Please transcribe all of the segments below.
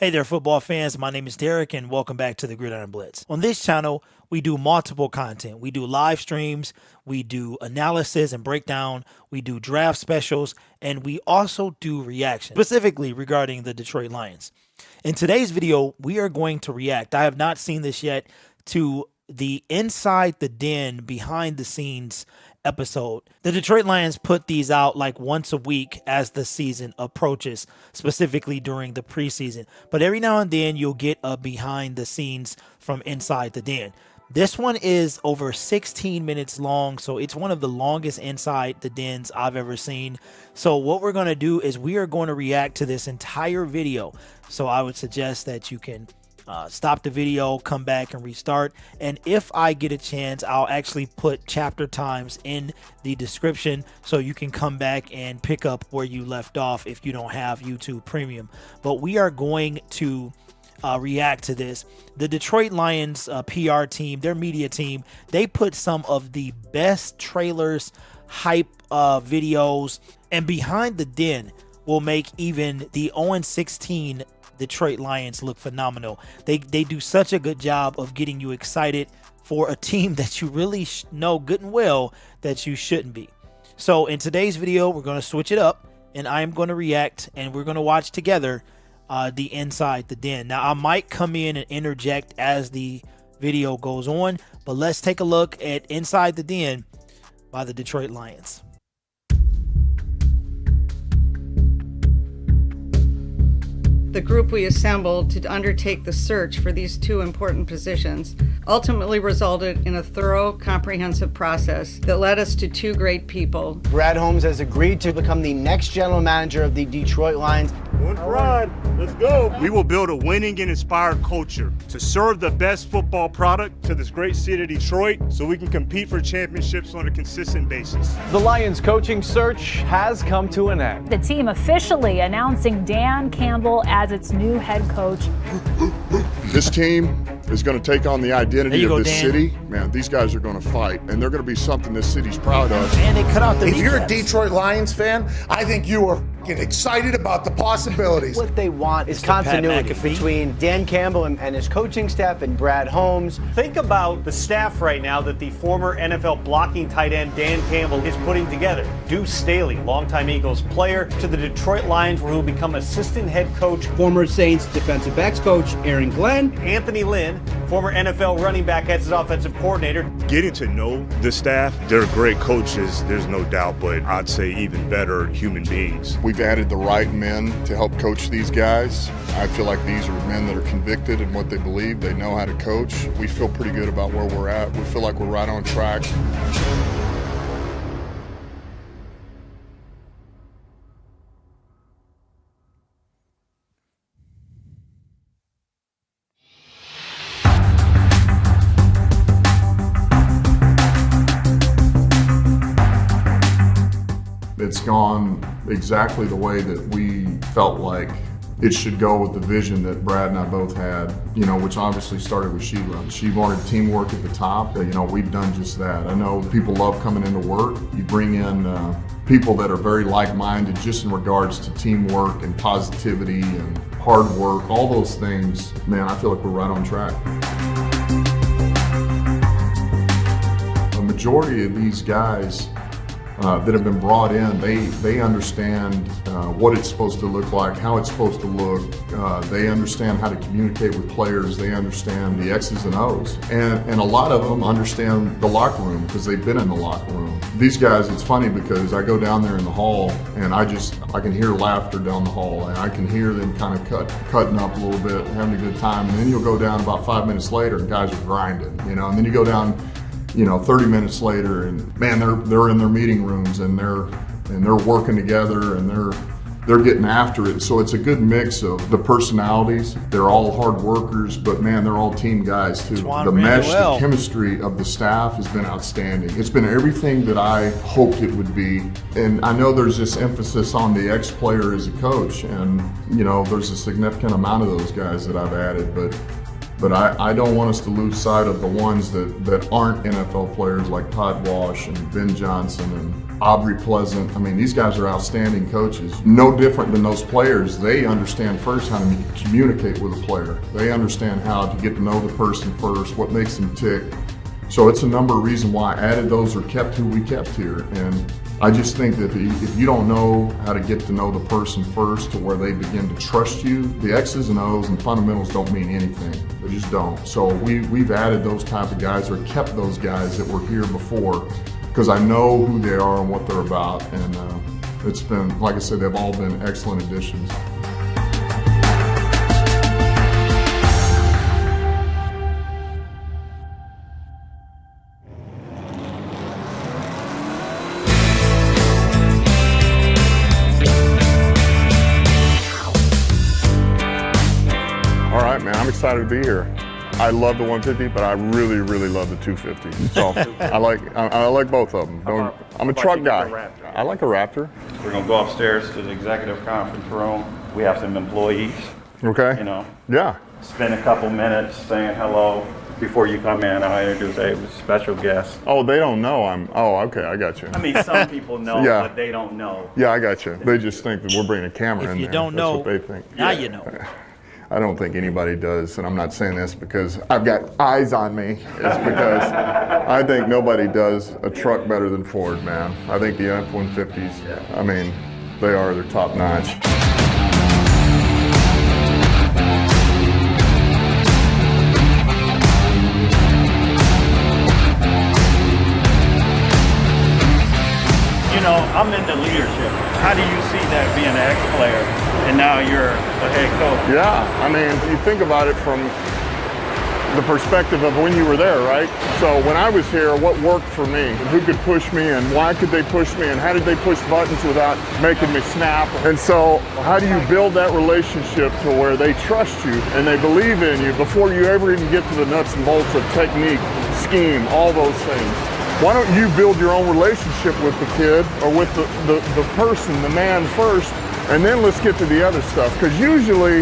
Hey there, football fans. My name is Derek, and welcome back to the Gridiron Blitz. On this channel, we do multiple content. We do live streams, we do analysis and breakdown, we do draft specials, and we also do reaction, specifically regarding the Detroit Lions. In today's video, we are going to react. I have not seen this yet to the Inside the Den behind the scenes episode. The Detroit Lions put these out like once a week as the season approaches, specifically during the preseason. But every now and then you'll get a behind the scenes from Inside the Den. This one is over 16 minutes long, so it's one of the longest Inside the Dens I've ever seen. So what we're going to do is we are going to react to this entire video. So I would suggest that you can stop the video, come back and restart. And if I get a chance, I'll actually put chapter times in the description so you can come back and pick up where you left off if you don't have YouTube Premium. But we are going to react to this. The Detroit Lions PR team, their media team, they put some of the best trailers, hype videos, and Behind the Den will make even the 0-16 Detroit Lions look phenomenal. They do such a good job of getting you excited for a team that you really know good and well that you shouldn't be. So in today's video, we're going to switch it up, and I'm going to react, and we're going to watch together the Inside the Den. Now, I might come in and interject as the video goes on, but let's take a look at Inside the Den by the Detroit Lions. The group we assembled to undertake the search for these two important positions ultimately resulted in a thorough, comprehensive process that led us to two great people. Brad Holmes has agreed to become the next general manager of the Detroit Lions. One ride, let's go. We will build a winning and inspired culture to serve the best football product to this great city of Detroit so we can compete for championships on a consistent basis. The Lions coaching search has come to an end. The team officially announcing Dan Campbell as its new head coach. This team is going to take on the identity of this Dan. city. Man, these guys are going to fight, and they're going to be something this city's proud of. And they cut out the If you're a kneecaps. Detroit Lions fan, I think you are excited about the possibilities. What they want is Mr. Pat continuity McAfee. between Dan Campbell and his coaching staff and Brad Holmes. Think about the staff right now that the former NFL blocking tight end Dan Campbell is putting together. Deuce Staley, longtime Eagles player, to the Detroit Lions where he will become assistant head coach. Former Saints defensive backs coach Aaron Glenn. Anthony Lynn, former NFL running back as his offensive coordinator. Getting to know the staff, they're great coaches, there's no doubt, but I'd say even better human beings. We've added the right men to help coach these guys. I feel like these are men that are convicted in what they believe. They know how to coach. We feel pretty good about where we're at. We feel like we're right on track. It's gone exactly the way that we felt like it should go with the vision that Brad and I both had, you know, which obviously started with Sheila. She wanted teamwork at the top. You know, we've done just that. I know people love coming into work. You bring in people that are very like-minded just in regards to teamwork and positivity and hard work, all those things. Man, I feel like we're right on track. A majority of these guys that have been brought in, they understand what it's supposed to look like, how it's supposed to look. They understand how to communicate with players. They understand the X's and O's. And a lot of them understand the locker room because they've been in the locker room. These guys, it's funny because I go down there in the hall and I can hear laughter down the hall, and I can hear them kind of cutting up a little bit, having a good time. And then you'll go down about 5 minutes later and guys are grinding, you know, and then you go down, you know, 30 minutes later, and man, they're in their meeting rooms and they're working together and they're getting after it. So it's a good mix of the personalities. They're all hard workers, but man, they're all team guys too. The mesh, the chemistry of the staff has been outstanding. It's been everything that I hoped it would be. And I know there's this emphasis on the ex-player as a coach, and you know, there's a significant amount of those guys that I've added, but I don't want us to lose sight of the ones that aren't NFL players like Todd Wash and Ben Johnson and Aubrey Pleasant. I mean, these guys are outstanding coaches. No different than those players. They understand first how to communicate with a player. They understand how to get to know the person first, what makes them tick. So it's a number of reasons why I added those or kept who we kept here. And I just think that if you don't know how to get to know the person first to where they begin to trust you, the X's and O's and fundamentals don't mean anything. They just don't. So we've added those type of guys or kept those guys that were here before because I know who they are and what they're about. And it's been, like I said, they've all been excellent additions. I'm excited to be here. I love the 150, but I really, really love the 250. So I like both of them. I'm a truck guy. I like a Raptor. We're gonna go upstairs to the executive conference room. We have some employees. Okay. You know. Yeah. Spend a couple minutes saying hello before you come in. I introduce a special guest. Oh, they don't know I'm. Oh, okay, I got you. I mean, some people know, yeah. but they don't know. Yeah, I got you. They just think that we're bringing a camera in there. If you don't know, that's what they think. now you know. I don't think anybody does, and I'm not saying this because I've got eyes on me. It's because I think nobody does a truck better than Ford, man. I think the F-150s, I mean, they are their top notch. You know, I'm into leadership. How do you see that being an ex-player? And now you're the head coach. Yeah, I mean, you think about it from the perspective of when you were there, right? So when I was here, what worked for me? Who could push me and why could they push me and how did they push buttons without making me snap? And so how do you build that relationship to where they trust you and they believe in you before you ever even get to the nuts and bolts of technique, scheme, all those things? Why don't you build your own relationship with the kid or with the person, the man first, and then let's get to the other stuff. Because usually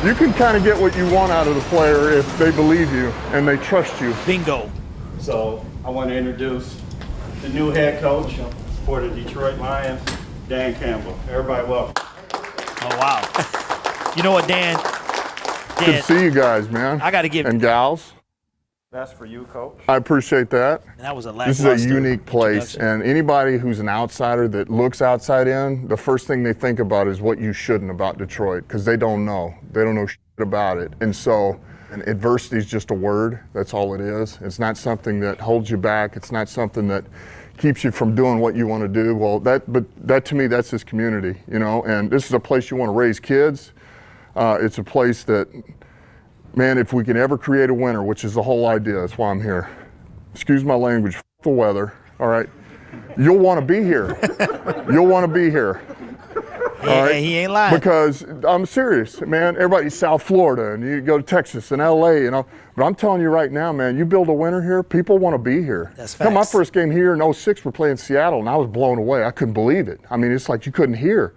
you can kind of get what you want out of the player if they believe you and they trust you. Bingo. So I want to introduce the new head coach for the Detroit Lions, Dan Campbell. Everybody welcome. Oh, wow. You know what, Dan? Good to see you guys, man. I got to give and gals. That's for you, Coach. I appreciate that. And that was a This is a unique place, and anybody who's an outsider that looks outside in, the first thing they think about is what you shouldn't about Detroit, because they don't know. They don't know shit about it. And so adversity is just a word. That's all it is. It's not something that holds you back. It's not something that keeps you from doing what you want to do. Well, that to me, that's this community, you know, and this is a place you want to raise kids. It's a place that, man, if we can ever create a winner, which is the whole idea, that's why I'm here. Excuse my language, f the weather, all right? You'll want to be here. You'll want to be here. All right? He ain't lying. Because I'm serious, man. Everybody's South Florida, and you go to Texas and LA, you know. But I'm telling you right now, man, you build a winner here, people want to be here. That's facts. My first game here in 06, we're playing Seattle, and I was blown away. I couldn't believe it. I mean, it's like you couldn't hear.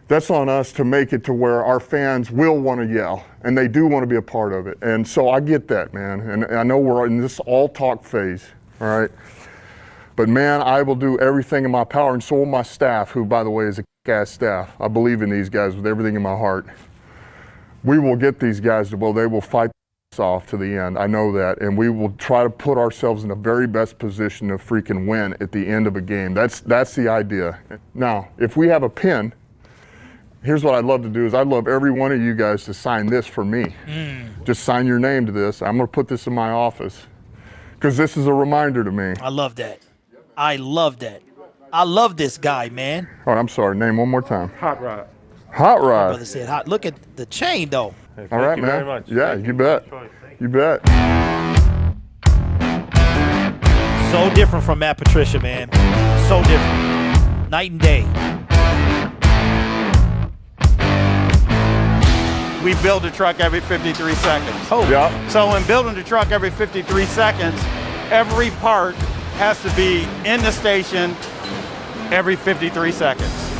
That's on us to make it to where our fans will want to yell, and they do want to be a part of it. And so I get that, man. And I know we're in this all talk phase, all right? But man, I will do everything in my power, and so will my staff, who, by the way, is a kick-ass staff. I believe in these guys with everything in my heart. We will get these guys to, well, they will fight off to the end. I know that. And we will try to put ourselves in the very best position to freaking win at the end of a game. That's the idea. Now, if we have a pin, here's what I'd love to do is I'd love every one of you guys to sign this for me. Just sign your name to this. I'm going to put this in my office because this is a reminder to me. I love that. I love that. I love this guy, man. All right, I'm sorry. Name one more time. Hot Rod. Hot My Rod. brother said hot. Look at the chain, though. Hey, all right, you man. very much. Yeah, you bet. You bet. So different from Matt Patricia, man. So different. Night and day. We build a truck every 53 seconds. Oh. Yeah. So in building the truck every 53 seconds, every part has to be in the station every 53 seconds.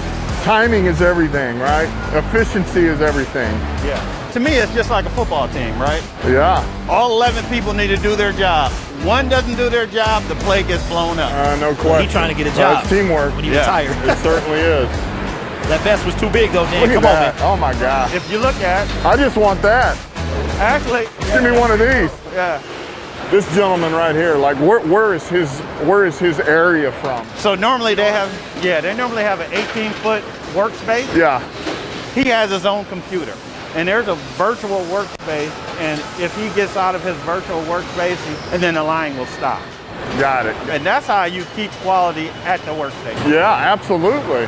Timing is everything, right? Efficiency is everything. Yeah. to me, it's just like a football team, right? Yeah. All 11 people need to do their job. One doesn't do their job, the play gets blown up. No question. He's trying to get a job. It's teamwork. When he retired. It certainly is. That vest was too big, though, Dan. Look at Come on, that. man. Oh, my God. If you look at, I just want that. actually, Give me one of these. yeah. This gentleman right here, like, where is his area from? So normally they normally have an 18-foot workspace. Yeah. He has his own computer, and there's a virtual workspace, and if he gets out of his virtual workspace, and then the line will stop. Got it. And that's how you keep quality at the workstation. Yeah, absolutely.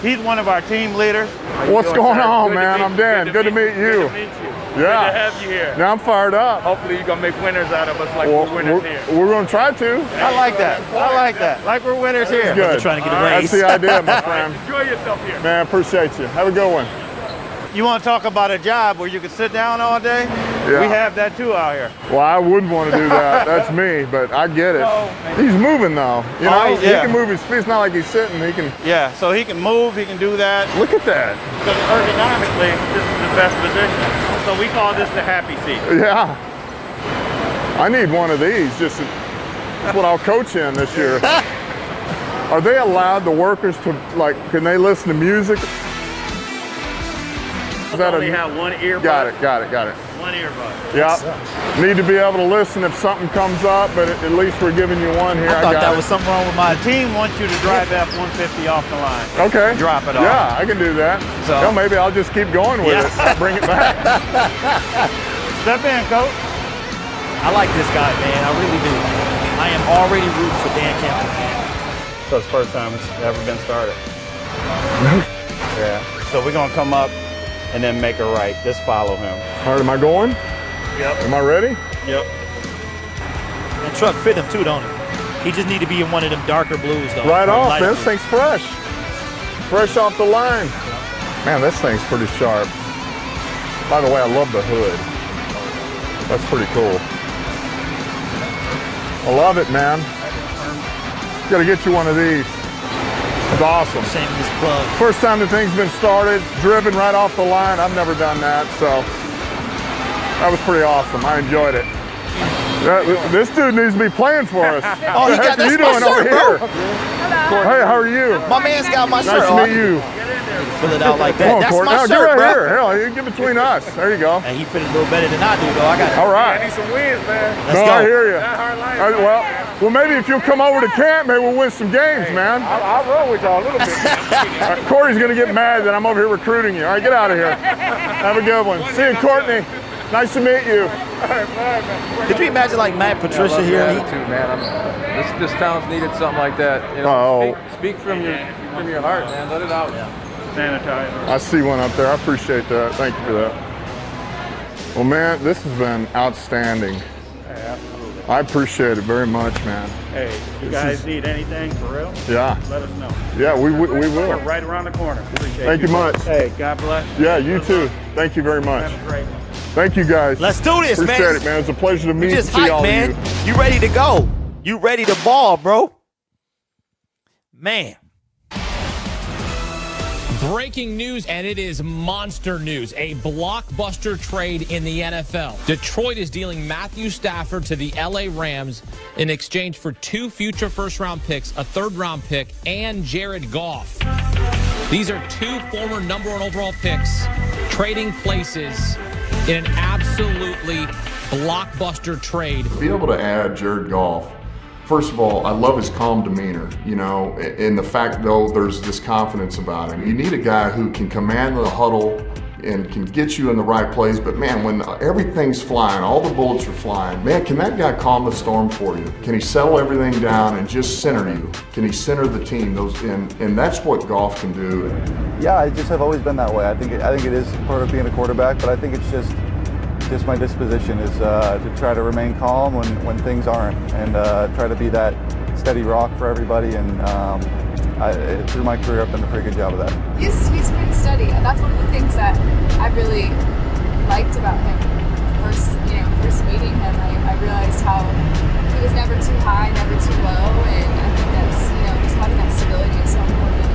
He's one of our team leaders. What's going on, man? I'm Dan. Good to meet you. Good to meet you. Yeah. Good to have you here. Now I'm fired up. Hopefully you're going to make winners out of us like we're winners here. We're going to try to. I like that. I like that. Like we're winners here. Good. They're trying to get a raise. That's the idea, my friend. Enjoy yourself here. Man, appreciate you. Have a good one. You want to talk about a job where you can sit down all day? Yeah. We have that too out here. Well, I wouldn't want to do that. That's me, but I get it. He's moving though. You know, Oh, yeah. he can move his feet. It's not like he's sitting. He can. Yeah, so he can move, he can do that. Look at that. Because ergonomically, this is the best position. So we call this the happy seat. Yeah. I need one of these. That's what I'll coach in this year. Are they allowed, the workers, to, like, can they listen to music? Is that only have one earbud. Got it. One earbud. Yeah. Need to be able to listen if something comes up, but at least we're giving you one here. I thought that was something wrong with my team. Wants you to drive F-150 off the line. Okay. Drop it off. Yeah, I can do that. So well, maybe I'll just keep going with it. Bring it back. Step in, coach. I like this guy, man. I really do. I am already rooting for Dan Campbell. So it's the first time it's ever been started. Yeah. So we're going to come up and then make a right. Just follow him. All right, am I going? Yep. Am I ready? Yep. And truck fit him too, don't he? He just need to be in one of them darker blues, though. Right off, Light man. blue. This thing's fresh. Fresh off the line. Man, this thing's pretty sharp. By the way, I love the hood. That's pretty cool. I love it, man. Gotta get you one of these. It's awesome. Shameless plug. First time the thing's been started, driven right off the line. I've never done that, so that was pretty awesome. I enjoyed it. This dude needs to be playing for us. Oh, he got what are you that's my doing shirt, over here? bro. Hey, how are you? My man's got my shirt Nice on. to meet you. Fill it out like Come on, that. That's Courtney. my Now, shirt, get right bro. here. Hell, you get between us. There you go. And he fit a little better than I do, though. I got it. All right. I need some wins, man. Let's go. I hear you. Not hard life. Well, maybe if you'll come over to camp, maybe we'll win some games, man. I'll roll with y'all a little bit. All right, Corey's going to get mad that I'm over here recruiting you. All right, get out of here. Have a good one. See you, Courtney. Nice to meet you. Could you imagine like Matt Patricia here? Attitude, man. This town's needed something like that. You know, speak from your heart, man. Let it out. Sanitizer. I see one up there. I appreciate that. Thank you for that. Well, man, this has been outstanding. Hey, absolutely. I appreciate it very much, man. Hey, if you guys need anything for real, Yeah. let us know. Yeah, we will. We're right around the corner. Appreciate Thank you much. Hey, God bless. Yeah, you too. Thank you very much. Have a great one. Thank you, guys. Let's do this, man. Appreciate it, man. It's a pleasure to meet You and just see hype, all man. of You ready to go. You ready to ball, bro. Man. Breaking news, and it is monster news. A blockbuster trade in the NFL. Detroit is dealing Matthew Stafford to the LA Rams in exchange for 2 future first-round picks, a third-round pick, and Jared Goff. These are 2 former number 1 overall picks trading places in an absolutely blockbuster trade. To be able to add Jared Goff, first of all, I love his calm demeanor, you know, and the fact, though, there's this confidence about him. You need a guy who can command the huddle and can get you in the right place, but man, when everything's flying, all the bullets are flying, man, can that guy calm the storm for you? Can he settle everything down and just center you? Can he center the team? And that's what Goff can do. Yeah, I just have always been that way. I think it is part of being a quarterback, but I think it's just my disposition is to try to remain calm when things aren't, and try to be that steady rock for everybody. And through my career, I've done a pretty good job of that. He's pretty steady, and that's one of the things that I really liked about him. First meeting him, I realized how he was never too high, never too low, and I think that's just having that stability is so important.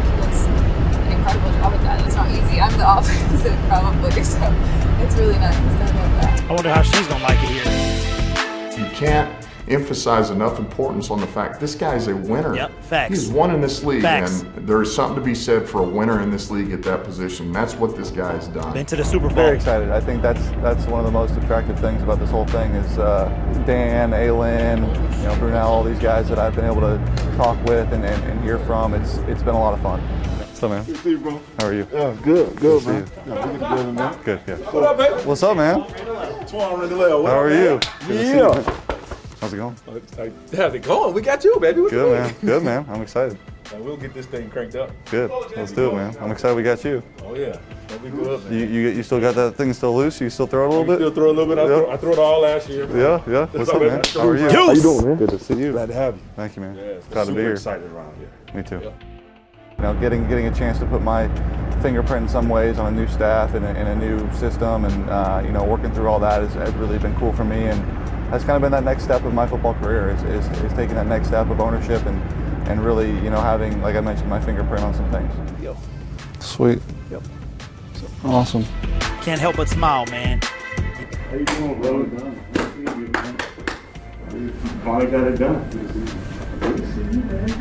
He was an incredible job at that. It's not easy. I'm the opposite probably, so it's really nice. I love that. I wonder how she's gonna like it here. You can't emphasize enough importance on the fact this guy's a winner. Yep, facts. He's won in this league, Facts. and there's something to be said for a winner in this league at that position. That's what this guy's done. Been to the Super Bowl. Very excited. I think that's one of the most attractive things about this whole thing is Dan, Aylin, Brunel, all these guys that I've been able to talk with and hear from. It's been a lot of fun. What's up, man? Good to see you, bro. How are you? Yeah, good, man. Good, man. Good, yeah. What up, baby? What's up, man? How are you? Yeah. How's it going? How's it going? We got you, baby. Good, man. Good, man. I'm excited. We'll get this thing cranked up. Good. Let's do it, man. I'm excited we got you. Oh, yeah. That'll be good, man. You still got that thing still loose? You still throw it a little bit? Still throw a little bit. I threw it all last year. Yeah, yeah. What's up, man? How are you? How you doing, man? Good to see you. Glad to have you. Thank you, man. Yeah, Glad to be here. Excited around here. Me too. Yep. Getting a chance to put my fingerprint in some ways on a new staff and a new system, and working through all that has really been cool for me, and that's kind of been that next step of my football career is taking that next step of ownership and really having, like I mentioned, my fingerprint on some things. Yep. Sweet. Yep. Awesome. Can't help but smile, man. How you doing, bro? Finally got it done.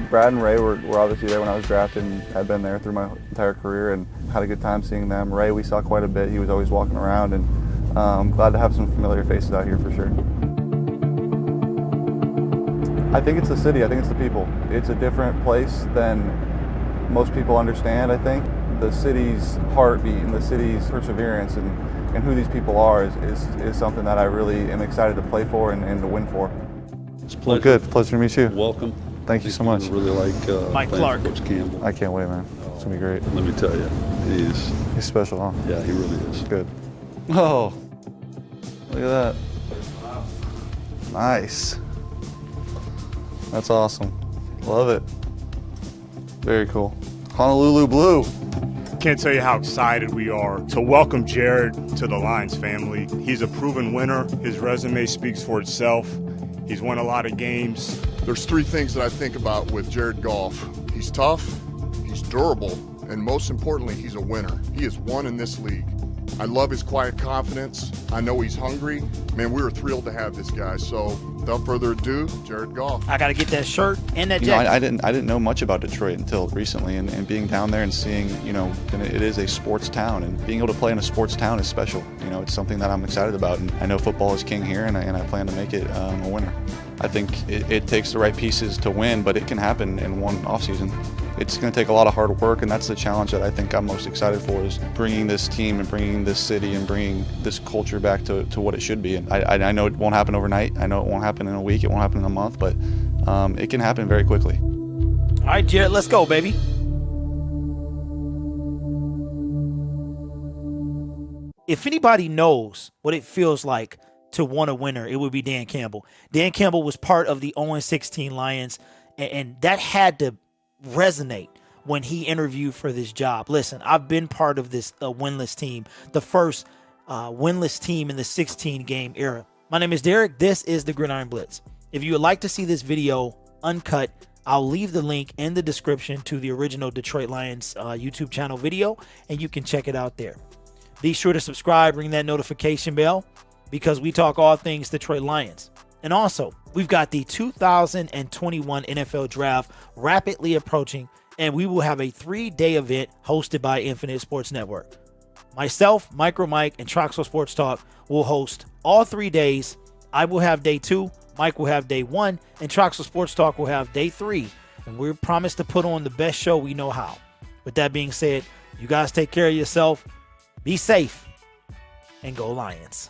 Brad and Ray were obviously there when I was drafted and had been there through my entire career and had a good time seeing them. Ray, we saw quite a bit. He was always walking around, and glad to have some familiar faces out here for sure. I think it's the city. I think it's the people. It's a different place than most people understand, I think. The city's heartbeat and the city's perseverance and who these people are is something that I really am excited to play for and to win for. It's a pleasure. Well, good. Pleasure to meet you. Welcome. Thank you so much. I really like Mike Clark. Coach Campbell. I can't wait, man. It's going to be great. Let me tell you, he's special, huh? Yeah, he really is. Good. Oh, look at that. Nice. That's awesome. Love it. Very cool. Honolulu Blue. Can't tell you how excited we are to welcome Jared to the Lions family. He's a proven winner. His resume speaks for itself. He's won a lot of games. There's three things that I think about with Jared Goff. He's tough, he's durable, and most importantly, he's a winner. He has won in this league. I love his quiet confidence. I know he's hungry. Man, we were thrilled to have this guy. So without further ado, Jared Goff. I got to get that shirt and that jacket. I didn't know much about Detroit until recently, and being down there and seeing, it is a sports town, and being able to play in a sports town is special. It's something that I'm excited about, and I know football is king here, and I plan to make it a winner. I think it takes the right pieces to win, but it can happen in one offseason. It's going to take a lot of hard work, and that's the challenge that I think I'm most excited for, is bringing this team and bringing this city and bringing this culture back to what it should be. And I know it won't happen overnight. I know it won't happen in a week. It won't happen in a month, but it can happen very quickly. All right, Jared, let's go, baby. If anybody knows what it feels like to want a winner, it would be Dan Campbell. Dan Campbell was part of the 0-16 Lions, and that had to resonate when he interviewed for this job. Listen, I've been part of this winless team, the first winless team in the 16-game era. My name is Derek. This is the Gridiron Blitz. If you would like to see this video uncut, I'll leave the link in the description to the original Detroit Lions YouTube channel video, and you can check it out there. Be sure to subscribe, ring that notification bell, because we talk all things Detroit Lions. And also, we've got the 2021 NFL Draft rapidly approaching, and we will have a 3-day event hosted by Infinite Sports Network. Myself, MICROMIKE, and TROXEL'S Sports Talk will host all 3 days. I will have day 2, Mike will have day 1, and TROXEL'S Sports Talk will have day 3. And we're promised to put on the best show we know how. With that being said, you guys take care of yourself, be safe, and go Lions.